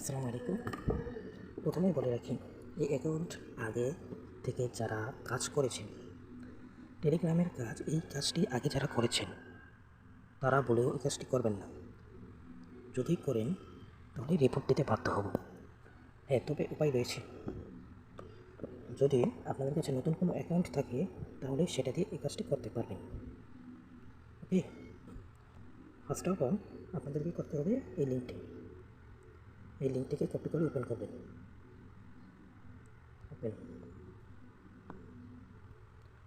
আসসালামু আলাইকুম। প্রথমেই বলে রাখি, এই অ্যাকাউন্ট আগে থেকে যারা কাজ করেছেন, টেলিগ্রামের কাজ, এই কাজটি আগে যারা করেছেন তারা বলেও এই কাজটি করবেন না। যদি করেন তাহলে রিপোর্ট দিতে বাধ্য হব। হ্যাঁ, তবে উপায় রয়েছে। যদি আপনাদের কাছে নতুন কোনো অ্যাকাউন্ট থাকে তাহলে সেটা দিয়ে এই কাজটি করতে পারবেন। ওকে, ফার্স্ট অফ অল আপনাদেরকে করতে হবে এই লিঙ্কটিকে কপি করে ওপেন করবেন। ওপেন,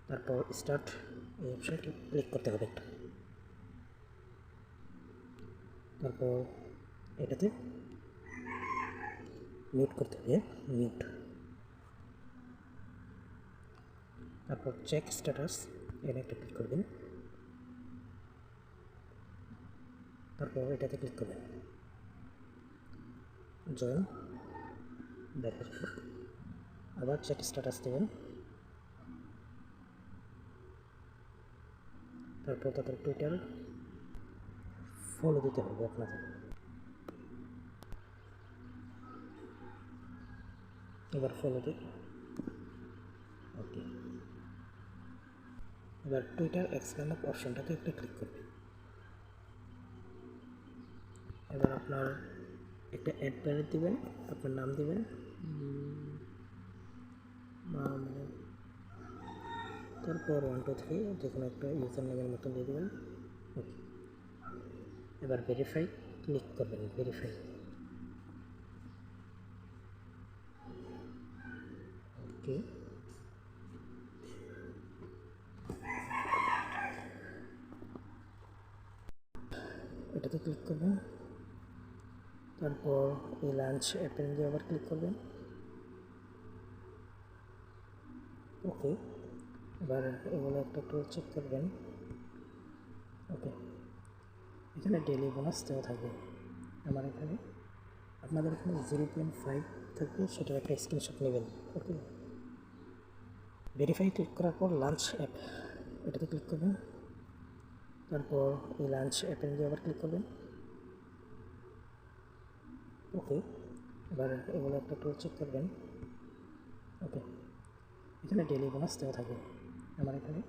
তারপর স্টার্ট এই অপশানটি ক্লিক করতে হবে। তারপর এটাতে মিউট করতে হবে, মিউট। তারপর চেক স্ট্যাটাস এটা একটা ক্লিক করবেন। তারপর এটাতে ক্লিক করবেন, জয়েন দেখা যাবে। আবার চেক স্ট্যাটাস দেবেন। তারপর তাদের টুইটার ফলো দিতে হবে আপনাদের। এবার ফলো দিন। ওকে, এবার টুইটার এক্সপ্লেন অপশনটাতে একটা ক্লিক করবেন। এবার আপনার একটা অ্যাড ব্যানার দেবেন, আপনার নাম দেবেন, তারপর 1 2 3 যে কোনো একটা ইউজার নেমের মতন দিয়ে দেবেন। ওকে, এবার ভেরিফাই ক্লিক করবেন, ভেরিফাই। ওকে, এটাতে ক্লিক করবেন। তারপর এই লাঞ্চ অ্যাপের দিয়ে আবার ক্লিক করবেন। ওকে, এবার এগুলো একটা একটু চেক করবেন। ওকে, এখানে ডেলি বোনাস দেওয়া থাকবে। আমার এখানে আপনাদের এখানে 0.5 থাকবে, সেটার একটা স্ক্রিনশট নেবেন। ওকে, ভেরিফাই ক্লিক করার পর লাঞ্চ অ্যাপ এটাতে ক্লিক করবেন। তারপর এই লাঞ্চ অ্যাপের দিয়ে আবার ক্লিক করবেন। ওকে, এবার এগুলো একটা একটু চেক করবেন। ওকে, এখানে ডেলি বোনাস দেওয়া থাকবে। আমার এখানে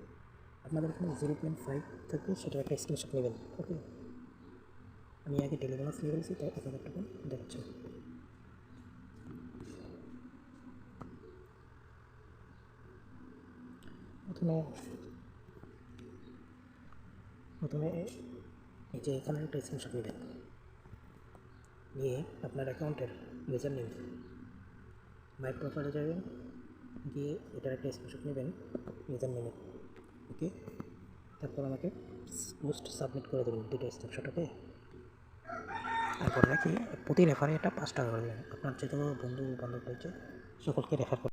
আপনাদের এখানে 0.5 থাকবে, সেটার একটা স্ক্রিনশট নেবেন। ওকে, আমি আগে ডেলি বোনাস নিয়ে ফেলেছি, তাই 1000 টাকা দেখাচ্ছে। প্রথমে এই যে এখানে একটা স্ক্রিনশট নেবেন, নিয়ে আপনার অ্যাকাউন্টের ইউজার নেম মাই প্রোফাইলে যাবেন, গিয়ে এটার একটা স্ক্রিনশট নেবেন ইউজার নেমে। ওকে, তারপর আমাকে পোস্ট সাবমিট করে দেবেন 2টা স্ক্রিনশট। ওকে, তারপর নাকি প্রতি রেফারে এটা 5 টাকা করবেন। আপনার যত বন্ধু বান্ধব রয়েছে সকলকে রেফার